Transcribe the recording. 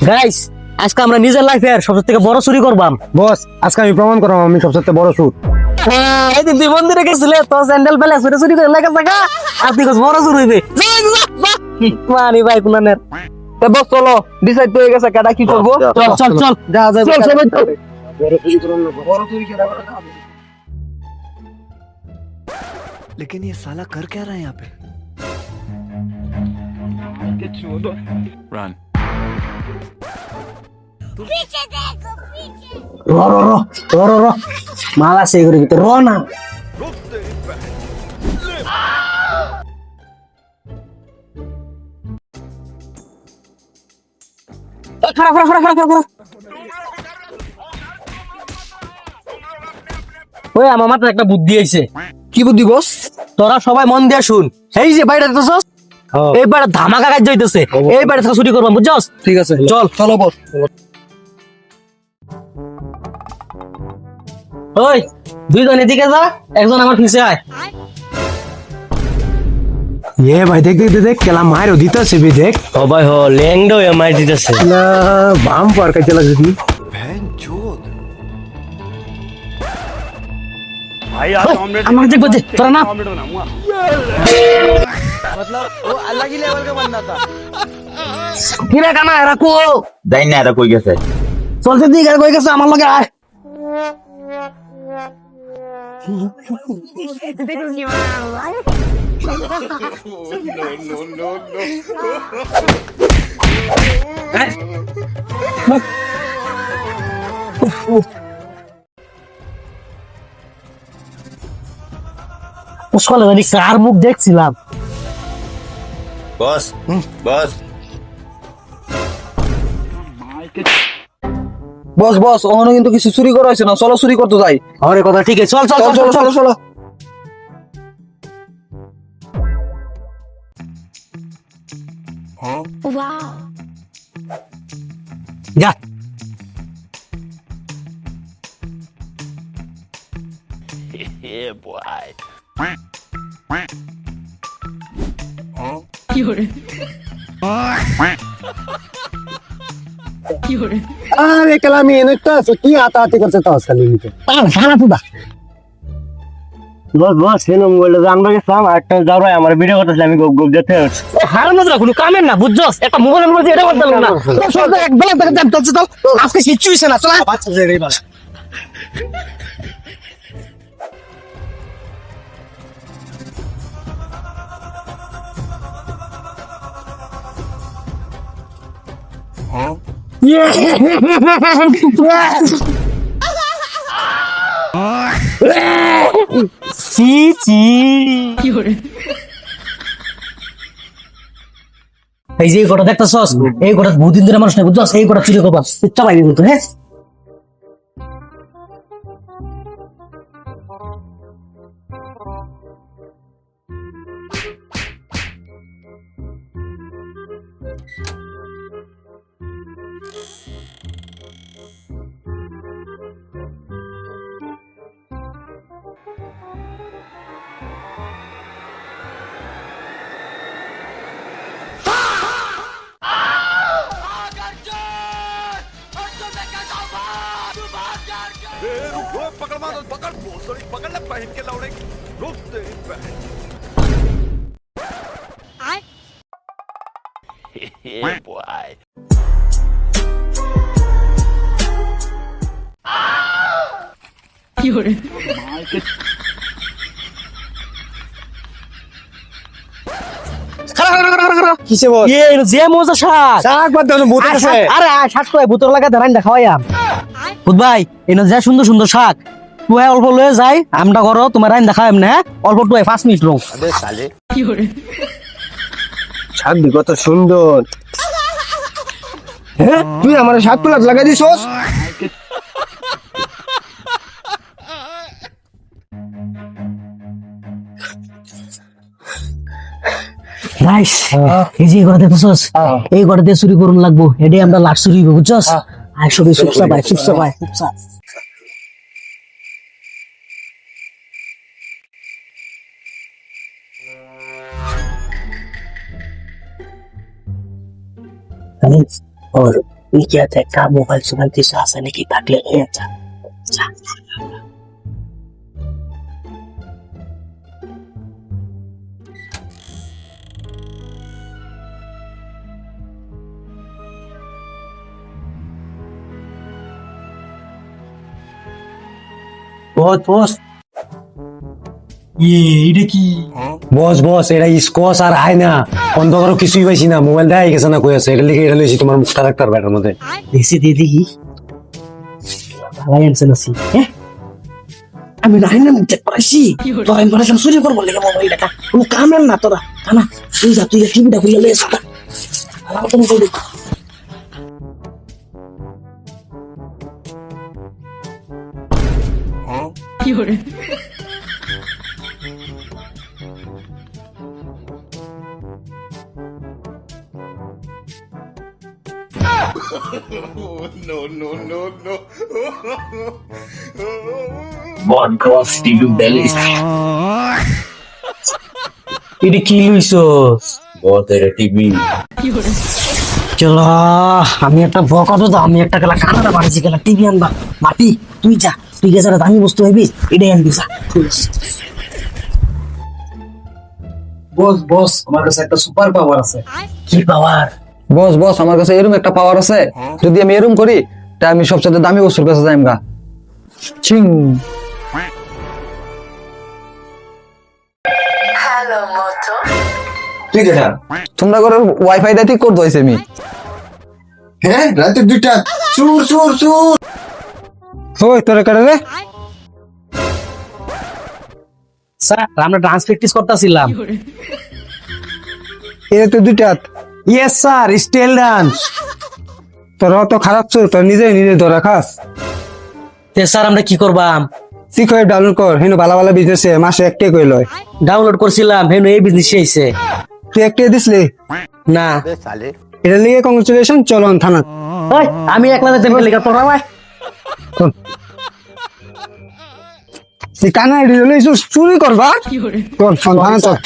Guys আজকে আমরা নিজের লাইফের সবচেয়ে থেকে বড় চুরি করবাম। বস আজকে আমি প্রমাণ করলাম আমি সবচেয়ে বড় সুর। এই দিন তুই মন্দিরে গেছিলে তো স্যান্ডেল ফেলে চুরি চুরি করে লাগা থাকা আপনি কস বড় চুরি হইবে মানি ভাই কুনানের। তা বস চলো ডিসাইড হয়ে গেছে কেডা কি করবো। চল চল চল যা যা চল সবাই চল। लेकिन ये साला कर क्या रहा है यहाँ पे रन র র র র র র মাল আছে এগুলোর ভিতরে র না খারাপ খারাপ খারাপ খারাপ খারাপ ওই আমার মাথায় একটা বুদ্ধি আইছে। কি বুদ্ধি বস? তোরা সবাই মন দিয়ে শুন। এই যে বাইরে দেখতেছস এইবার ধামাকা কাজ যাইতেছে এই বাইরে থেকে ছুটি করবাম বুঝছস। ঠিক আছে চল চলো বস। ওই দুইজন এদিকে যা একজন আমার পিছে আয়। এ ভাই দেখ দেখ দেখ কেলা মায়েরও দিতেছে বে দেখ সবাই হ ল্যাংডো এমআই দিতেছে না বাম পার কাছে লাগছে কি बहन चोद আমার দেখবো যে তোরা না मतलब वो अलग ही लेवल का बंदा था। কিরে কানা এরা কো যাই না এটা কই গেছে চলতে দিকে কই গেছে আমার লগে আয়। সকালে জানি কার মুখ দেখছিলাম। বস বস বস বস ওখানে কিন্তু কিছু চুরি করা হয়েছে না, চলো চুরি করতে যাই। আরে কথা ঠিক আছে চল চল চলো চল চলো চল চলো চলো। যা আরে কেলা আমি এনেটা আছে কি হাতাহাতি করছে তাস খালি নিতে খারাপ পুদা বস বস হেন মোবাইলে জানবা গেছিলাম একটা যাওয়াই আমার ভিডিও করতেছিল আমি গোপ গোপ যেতে হারানো না কোনো কামের না বুঝছস একটা মোবাইলের মধ্যে এটা করতে না চল এক বেলা থেকে দাম চলছে চল আজকে সিচুয়েশন আছে না বাচ্চা যে রে বাস চি চি এই যে গোটা দেখতেছস এই গোটা বহুদিন ধরে মানুষ নাই বুঝছস এই গোটা চুরি করবা চালাই কিন্তু হ্যাঁ पकड़ मारो पकड़ भोसड़ी पकड़ ले पहन के लौड़े रुक तेरी बहन बॉय কিসে বস? এ যে মজা শাক শাক বাদ দাও ভূত আছে আরে শাক তো বুতর লাগা দাঁড়ান দেখাওয়াম বুধ ভাই এনে যা সুন্দর সুন্দর শাক তুই অল্প লয়ে যাই আমটা করো তোমার রাইন দেখাওয়াম না অল্প তুই 5 মিনিট রো আবে সালে শাক দি কত সুন্দর হ্যাঁ তুই আমার শাক প্লাট লাগাই দিছস। নাইস এই যে ঘরে দেখছস এই ঘরে দিয়ে চুরি করুন লাগবো এটাই আমরা লাস্ট চুরি হইব বুঝছস আর সবই চুপচাপ ভাই চুপচাপ ভাই চুপচাপ নিচে একটা মোবাইল সোবাইল কিছু আছে নাকি, থাকলে নিয়ে যা। বস বস, এটা কি? বস বস, এটা স্কোয়াশ আর হাই না, অন্ধ করো কিছুই পাইছি না, মোবাইল দেখাই গেছে না, কই আছে এটা লিখে, এটা লইছি তোমার মুখটা রাখতে পারবে এটার মধ্যে। দেখছি দিয়ে দেখি ভালাই আনছে নাসি। হ্যাঁ আমি লাইনে চেক করাইছি, তোরা আমি বলেছিলাম চুরি করবো লেগে মোবাইল দেখা, কোনো কামের না তোরা। না তুই যা, তুই টিভিটা খুলে লেগে সাদা ভালো তুমি করে। No, no, no, no. এটা কি লইছস? बहुत तेरे टीवी চলো আমি একটা বকা তো, আমি একটা গেলা কানাডা বাড়িছি, গেলা টিভি আনবা। মাটি তুই যা, তুই গেছে দামি বস্তু হইবি, এটাই আনবি যা। বস বস, আমার কাছে একটা সুপার পাওয়ার আছে। কি পাওয়ার? বস বস, আমার কাছে এরকম একটা পাওয়ার আছে, যদি আমি এরকম করি তা আমি সবচেয়ে দামি বস্তুর কাছে যাইম গা। চিং। ठीक है তোমরা করে ওয়াইফাই দা ঠিক করতে হইছে আমি। हैं रात 2টা चूर चूर चूर ওই তোরা কারে রে? স্যার আমরা ডান্স প্র্যাকটিস করতেছিলাম। এটা তো 2টা। Yes sir, style dance. তোরা তো খারাপ ছো, তোর নিজে নিজে ধরা খাস। তে স্যার আমরা কি করবাম? শিখো, ডাউনলোড কর, হেন ভালো ভালো বিজনেসে মাসে 1 টাকা কই লয়। ডাউনলোড করছিলাম, হেন এই বিজনেস আইছে তুই 1 টাকা দিছলি না। এটা লিগে কংগ্রেচুলেশন, চলো থানা। ওই আমি একলা যেতে লেগে তোরা ভাই তুই কানা এড়িয়ে লইছিস, চুরি করবা? চল থানা চল।